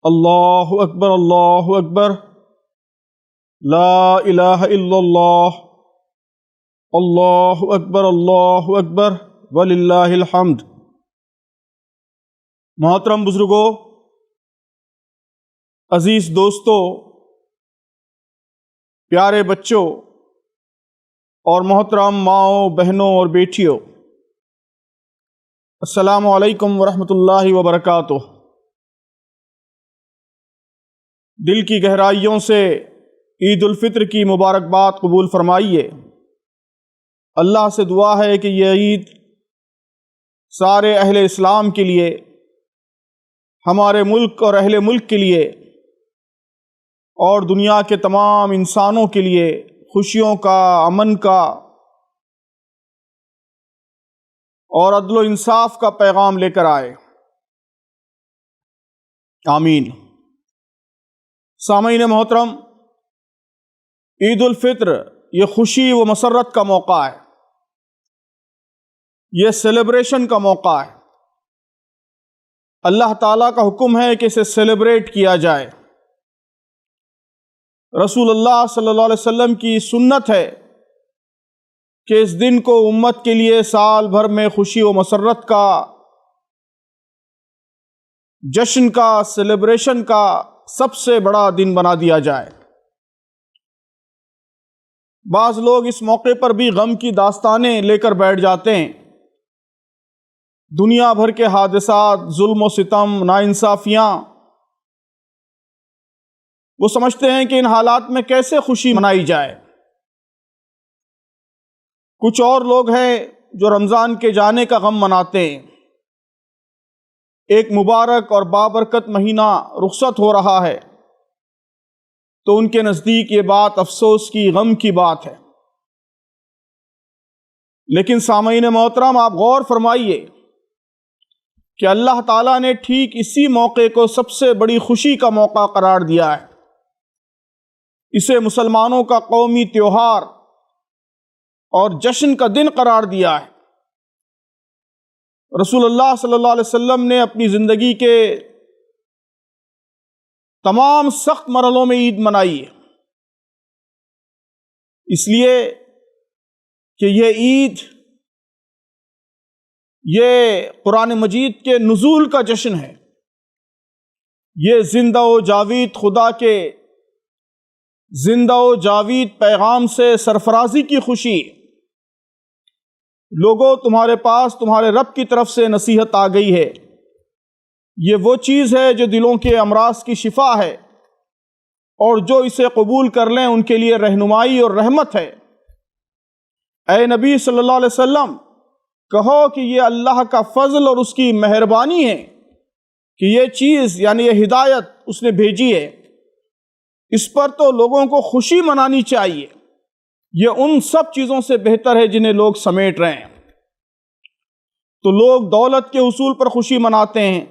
اللہ اکبر اللہ اکبر، لا الہ الا اللہ، اللہ اکبر وللہ الحمد۔ محترم بزرگوں، عزیز دوستوں، پیارے بچوں اور محترم ماؤں، بہنوں اور بیٹیوں، السلام علیکم ورحمۃ اللہ وبرکاتہ۔ دل کی گہرائیوں سے عید الفطر کی مبارکباد قبول فرمائیے۔ اللہ سے دعا ہے کہ یہ عید سارے اہل اسلام کے لیے، ہمارے ملک اور اہل ملک کے لیے اور دنیا کے تمام انسانوں کے لیے خوشیوں کا، امن کا اور عدل و انصاف کا پیغام لے کر آئے، آمین۔ سامعین محترم، عید الفطر یہ خوشی و مسرت کا موقع ہے، یہ سیلیبریشن کا موقع ہے۔ اللہ تعالیٰ کا حکم ہے کہ اسے سیلیبریٹ کیا جائے۔ رسول اللہ صلی اللہ علیہ وسلم کی سنت ہے کہ اس دن کو امت کے لیے سال بھر میں خوشی و مسرت کا، جشن کا، سیلیبریشن کا سب سے بڑا دن بنا دیا جائے۔ بعض لوگ اس موقع پر بھی غم کی داستانیں لے کر بیٹھ جاتے ہیں، دنیا بھر کے حادثات، ظلم و ستم، ناانصافیاں۔ وہ سمجھتے ہیں کہ ان حالات میں کیسے خوشی منائی جائے۔ کچھ اور لوگ ہیں جو رمضان کے جانے کا غم مناتے ہیں، ایک مبارک اور بابرکت مہینہ رخصت ہو رہا ہے، تو ان کے نزدیک یہ بات افسوس کی، غم کی بات ہے۔ لیکن سامعین محترم، آپ غور فرمائیے کہ اللہ تعالیٰ نے ٹھیک اسی موقع کو سب سے بڑی خوشی کا موقع قرار دیا ہے۔ اسے مسلمانوں کا قومی تیوہار اور جشن کا دن قرار دیا ہے۔ رسول اللہ صلی اللہ علیہ وسلم نے اپنی زندگی کے تمام سخت مرحلوں میں عید منائی ہے، اس لیے کہ یہ عید، یہ قرآن مجید کے نزول کا جشن ہے، یہ زندہ و جاوید خدا کے زندہ و جاوید پیغام سے سرفرازی کی خوشی۔ لوگوں، تمہارے پاس تمہارے رب کی طرف سے نصیحت آ گئی ہے، یہ وہ چیز ہے جو دلوں کے امراض کی شفا ہے، اور جو اسے قبول کر لیں ان کے لیے رہنمائی اور رحمت ہے۔ اے نبی صلی اللہ علیہ وسلم، کہو کہ یہ اللہ کا فضل اور اس کی مہربانی ہے کہ یہ چیز، یعنی یہ ہدایت اس نے بھیجی ہے، اس پر تو لوگوں کو خوشی منانی چاہیے۔ یہ ان سب چیزوں سے بہتر ہے جنہیں لوگ سمیٹ رہے ہیں۔ تو لوگ دولت کے حصول پر خوشی مناتے ہیں،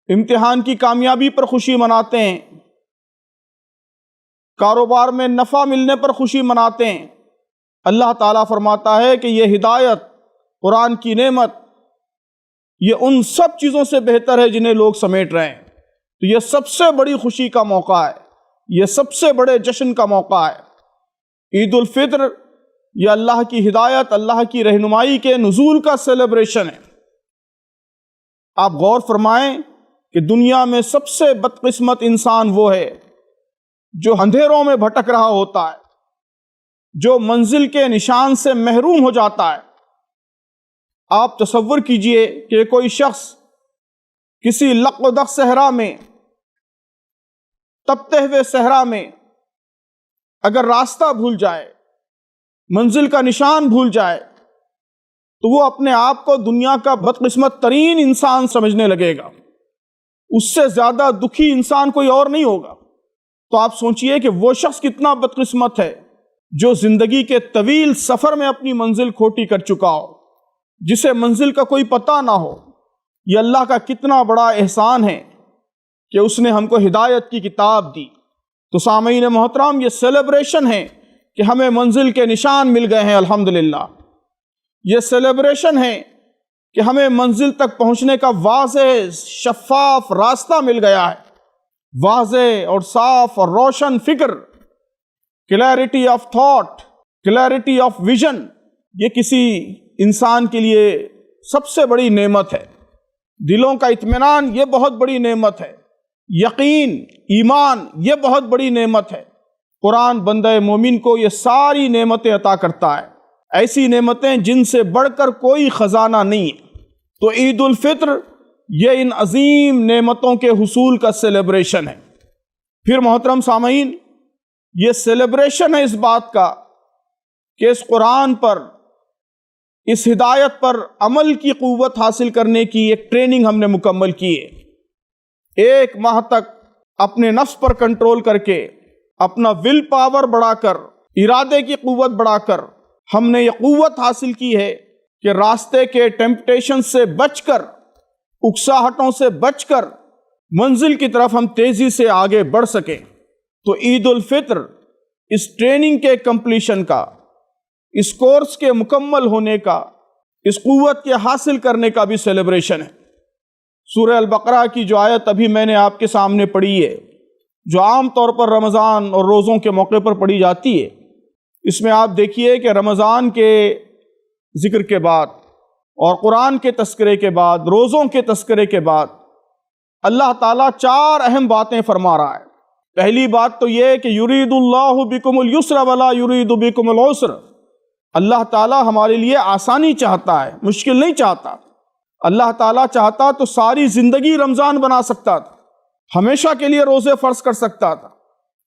امتحان کی کامیابی پر خوشی مناتے ہیں، کاروبار میں نفع ملنے پر خوشی مناتے ہیں۔ اللہ تعالیٰ فرماتا ہے کہ یہ ہدایت، قرآن کی نعمت، یہ ان سب چیزوں سے بہتر ہے جنہیں لوگ سمیٹ رہے ہیں۔ تو یہ سب سے بڑی خوشی کا موقع ہے، یہ سب سے بڑے جشن کا موقع ہے۔ عید الفطر یہ اللہ کی ہدایت، اللہ کی رہنمائی کے نزول کا سیلیبریشن ہے۔ آپ غور فرمائیں کہ دنیا میں سب سے بدقسمت انسان وہ ہے جو اندھیروں میں بھٹک رہا ہوتا ہے، جو منزل کے نشان سے محروم ہو جاتا ہے۔ آپ تصور کیجئے کہ کوئی شخص کسی لق و دق صحرا میں، تپتے ہوئے صحرا میں اگر راستہ بھول جائے، منزل کا نشان بھول جائے، تو وہ اپنے آپ کو دنیا کا بدقسمت ترین انسان سمجھنے لگے گا۔ اس سے زیادہ دکھی انسان کوئی اور نہیں ہوگا۔ تو آپ سوچئے کہ وہ شخص کتنا بدقسمت ہے جو زندگی کے طویل سفر میں اپنی منزل کھوٹی کر چکا ہو، جسے منزل کا کوئی پتہ نہ ہو۔ یہ اللہ کا کتنا بڑا احسان ہے کہ اس نے ہم کو ہدایت کی کتاب دی۔ تو سامعین محترم، یہ سیلیبریشن ہے کہ ہمیں منزل کے نشان مل گئے ہیں، الحمدللہ۔ یہ سیلیبریشن ہے کہ ہمیں منزل تک پہنچنے کا واضح شفاف راستہ مل گیا ہے۔ واضح اور صاف اور روشن فکر، clarity of thought, clarity of vision, یہ کسی انسان کے لیے سب سے بڑی نعمت ہے۔ دلوں کا اطمینان یہ بہت بڑی نعمت ہے۔ یقین، ایمان، یہ بہت بڑی نعمت ہے۔ قرآن بندہ مومن کو یہ ساری نعمتیں عطا کرتا ہے، ایسی نعمتیں جن سے بڑھ کر کوئی خزانہ نہیں ہے۔ تو عید الفطر یہ ان عظیم نعمتوں کے حصول کا سیلیبریشن ہے۔ پھر محترم سامعین، یہ سیلیبریشن ہے اس بات کا کہ اس قرآن پر، اس ہدایت پر عمل کی قوت حاصل کرنے کی ایک ٹریننگ ہم نے مکمل کی ہے۔ 1 ماہ تک اپنے نفس پر کنٹرول کر کے، اپنا ول پاور بڑھا کر، ارادے کی قوت بڑھا کر ہم نے یہ قوت حاصل کی ہے کہ راستے کے ٹیمپٹیشن سے بچ کر، اکساہٹوں سے بچ کر منزل کی طرف ہم تیزی سے آگے بڑھ سکیں۔ تو عید الفطر اس ٹریننگ کے کمپلیشن کا، اس کورس کے مکمل ہونے کا، اس قوت کے حاصل کرنے کا بھی سیلیبریشن ہے۔ سورہ البقرہ کی جو آیت ابھی میں نے آپ کے سامنے پڑھی ہے، جو عام طور پر رمضان اور روزوں کے موقع پر پڑھی جاتی ہے، اس میں آپ دیکھیے کہ رمضان کے ذکر کے بعد اور قرآن کے تذکرے کے بعد، روزوں کے تذکرے کے بعد اللہ تعالیٰ 4 اہم باتیں فرما رہا ہے۔ پہلی بات تو یہ کہ یرید اللہ بکم الیسر ولا یرید بکم العسر، اللہ تعالیٰ ہمارے لیے آسانی چاہتا ہے، مشکل نہیں چاہتا۔ اللہ تعالیٰ چاہتا تو ساری زندگی رمضان بنا سکتا تھا، ہمیشہ کے لیے روزے فرض کر سکتا تھا،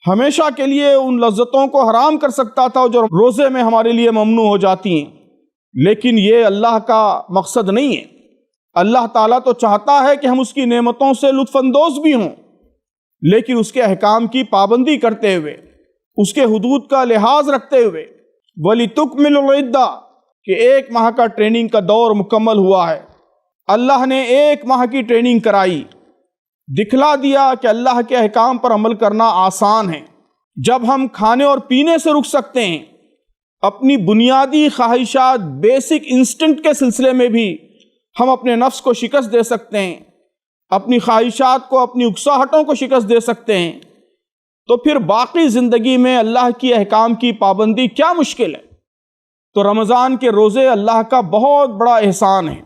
ہمیشہ کے لیے ان لذتوں کو حرام کر سکتا تھا جو روزے میں ہمارے لیے ممنوع ہو جاتی ہیں، لیکن یہ اللہ کا مقصد نہیں ہے۔ اللہ تعالیٰ تو چاہتا ہے کہ ہم اس کی نعمتوں سے لطف اندوز بھی ہوں، لیکن اس کے احکام کی پابندی کرتے ہوئے، اس کے حدود کا لحاظ رکھتے ہوئے۔ وَلِتُكْمِلُوا الْعِدَّةَ کہ 1 ماہ کا ٹریننگ کا دور مکمل ہوا ہے۔ اللہ نے 1 ماہ کی ٹریننگ کرائی، دکھلا دیا کہ اللہ کے احکام پر عمل کرنا آسان ہے۔ جب ہم کھانے اور پینے سے رک سکتے ہیں، اپنی بنیادی خواہشات، بیسک انسٹنکٹ کے سلسلے میں بھی ہم اپنے نفس کو شکست دے سکتے ہیں، اپنی خواہشات کو، اپنی اکساہٹوں کو شکست دے سکتے ہیں، تو پھر باقی زندگی میں اللہ کی احکام کی پابندی کیا مشکل ہے؟ تو رمضان کے روزے اللہ کا بہت بڑا احسان ہے۔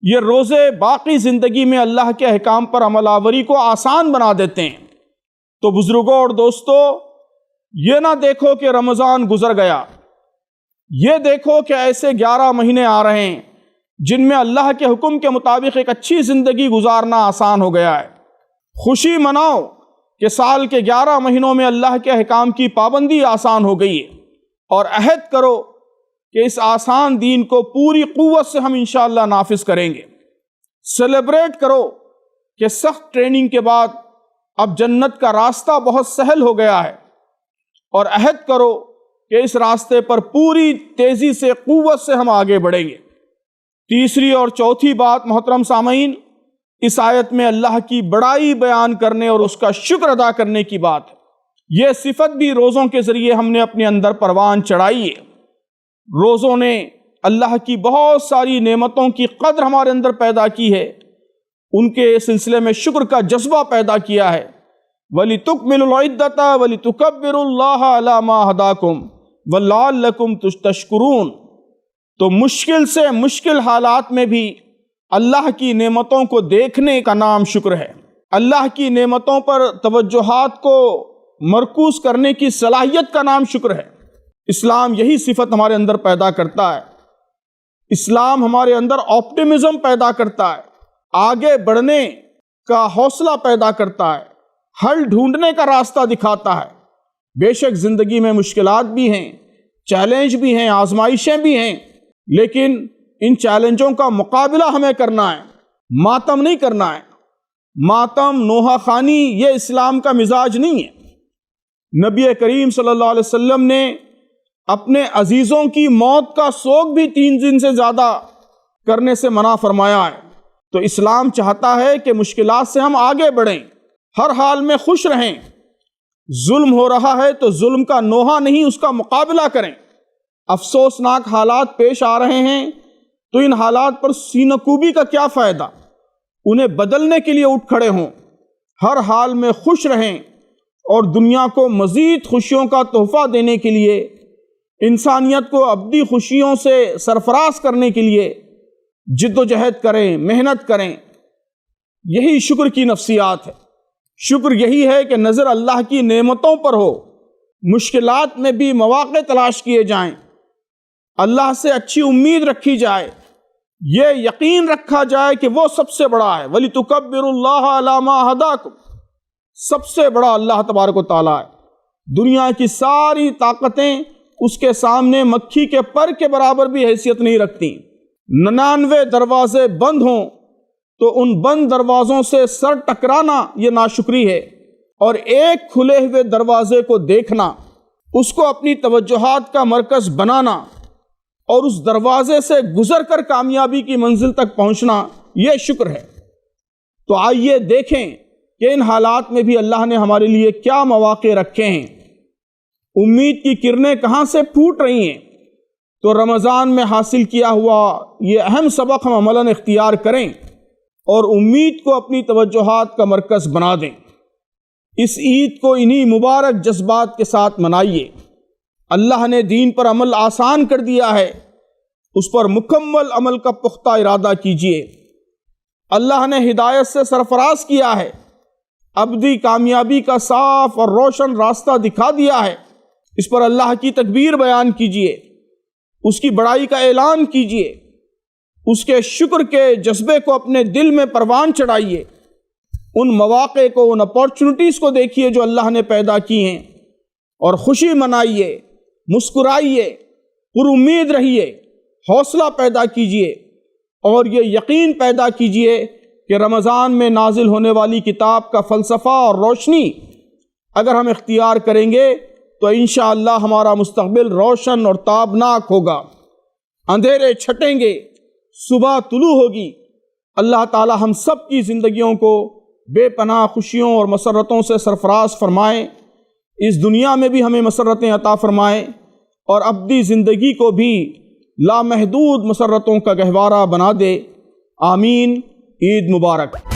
یہ روزے باقی زندگی میں اللہ کے احکام پر عمل آوری کو آسان بنا دیتے ہیں۔ تو بزرگوں اور دوستو، یہ نہ دیکھو کہ رمضان گزر گیا، یہ دیکھو کہ ایسے 11 مہینے آ رہے ہیں جن میں اللہ کے حکم کے مطابق ایک اچھی زندگی گزارنا آسان ہو گیا ہے۔ خوشی مناؤ کہ سال کے 11 مہینوں میں اللہ کے احکام کی پابندی آسان ہو گئی ہے، اور عہد کرو کہ اس آسان دین کو پوری قوت سے ہم انشاءاللہ نافذ کریں گے۔ سیلیبریٹ کرو کہ سخت ٹریننگ کے بعد اب جنت کا راستہ بہت سہل ہو گیا ہے، اور عہد کرو کہ اس راستے پر پوری تیزی سے، قوت سے ہم آگے بڑھیں گے۔ تیسری اور چوتھی بات محترم سامعین، اس آیت میں اللہ کی بڑائی بیان کرنے اور اس کا شکر ادا کرنے کی بات ہے۔ یہ صفت بھی روزوں کے ذریعے ہم نے اپنے اندر پروان چڑھائی ہے۔ روزوں نے اللہ کی بہت ساری نعمتوں کی قدر ہمارے اندر پیدا کی ہے، ان کے سلسلے میں شکر کا جذبہ پیدا کیا ہے۔ وَلِتُكْمِلُوا الْعِدَّةَ وَلِتُكَبِّرُوا اللَّهَ عَلَى مَا هَدَاكُمْ وَلَعَلَّكُمْ تَشْكُرُونَ۔ تو مشکل سے مشکل حالات میں بھی اللہ کی نعمتوں کو دیکھنے کا نام شکر ہے۔ اللہ کی نعمتوں پر توجہات کو مرکوز کرنے کی صلاحیت کا نام شکر ہے۔ اسلام یہی صفت ہمارے اندر پیدا کرتا ہے۔ اسلام ہمارے اندر آپٹیمزم پیدا کرتا ہے، آگے بڑھنے کا حوصلہ پیدا کرتا ہے، حل ڈھونڈنے کا راستہ دکھاتا ہے۔ بے شک زندگی میں مشکلات بھی ہیں، چیلنج بھی ہیں، آزمائشیں بھی ہیں، لیکن ان چیلنجوں کا مقابلہ ہمیں کرنا ہے، ماتم نہیں کرنا ہے۔ ماتم، نوحہ خوانی یہ اسلام کا مزاج نہیں ہے۔ نبی کریم صلی اللہ علیہ وسلم نے اپنے عزیزوں کی موت کا سوگ بھی 3 دن سے زیادہ کرنے سے منع فرمایا ہے۔ تو اسلام چاہتا ہے کہ مشکلات سے ہم آگے بڑھیں، ہر حال میں خوش رہیں۔ ظلم ہو رہا ہے تو ظلم کا نوحہ نہیں، اس کا مقابلہ کریں۔ افسوسناک حالات پیش آ رہے ہیں تو ان حالات پر سینہ کوبی کا کیا فائدہ؟ انہیں بدلنے کے لیے اٹھ کھڑے ہوں۔ ہر حال میں خوش رہیں اور دنیا کو مزید خوشیوں کا تحفہ دینے کے لیے، انسانیت کو ابدی خوشیوں سے سرفراز کرنے کے لیے جد و جہد کریں، محنت کریں۔ یہی شکر کی نفسیات ہے۔ شکر یہی ہے کہ نظر اللہ کی نعمتوں پر ہو، مشکلات میں بھی مواقع تلاش کیے جائیں، اللہ سے اچھی امید رکھی جائے، یہ یقین رکھا جائے کہ وہ سب سے بڑا ہے۔ وَلِتُكَبِّرُوا اللَّهَ عَلَىٰ مَا هَدَاكُمْ، سب سے بڑا اللہ تبارک و تعالیٰ ہے۔ دنیا کی ساری طاقتیں اس کے سامنے مکھی کے پر کے برابر بھی حیثیت نہیں رکھتی۔ 99 دروازے بند ہوں تو ان بند دروازوں سے سر ٹکرانا یہ ناشکری ہے، اور ایک کھلے ہوئے دروازے کو دیکھنا، اس کو اپنی توجہات کا مرکز بنانا اور اس دروازے سے گزر کر کامیابی کی منزل تک پہنچنا، یہ شکر ہے۔ تو آئیے دیکھیں کہ ان حالات میں بھی اللہ نے ہمارے لیے کیا مواقع رکھے ہیں۔ امید کی کرنیں کہاں سے پھوٹ رہی ہیں؟ تو رمضان میں حاصل کیا ہوا یہ اہم سبق ہم عملاً اختیار کریں اور امید کو اپنی توجہات کا مرکز بنا دیں۔ اس عید کو انہی مبارک جذبات کے ساتھ منائیے۔ اللہ نے دین پر عمل آسان کر دیا ہے، اس پر مکمل عمل کا پختہ ارادہ کیجیے۔ اللہ نے ہدایت سے سرفراز کیا ہے، ابدی کامیابی کا صاف اور روشن راستہ دکھا دیا ہے، اس پر اللہ کی تکبیر بیان کیجیے، اس کی بڑائی کا اعلان کیجیے، اس کے شکر کے جذبے کو اپنے دل میں پروان چڑھائیے، ان مواقع کو، ان اپارچونٹیز کو دیکھیے جو اللہ نے پیدا کی ہیں، اور خوشی منائیے، مسکرائیے، پر امید رہیے، حوصلہ پیدا کیجیے، اور یہ یقین پیدا کیجیے کہ رمضان میں نازل ہونے والی کتاب کا فلسفہ اور روشنی اگر ہم اختیار کریں گے تو انشاءاللہ ہمارا مستقبل روشن اور تابناک ہوگا، اندھیرے چھٹیں گے، صبح طلوع ہوگی۔ اللہ تعالی ہم سب کی زندگیوں کو بے پناہ خوشیوں اور مسرتوں سے سرفراز فرمائے، اس دنیا میں بھی ہمیں مسرتیں عطا فرمائے، اور ابدی زندگی کو بھی لامحدود مسرتوں کا گہوارہ بنا دے۔ آمین۔ عید مبارک۔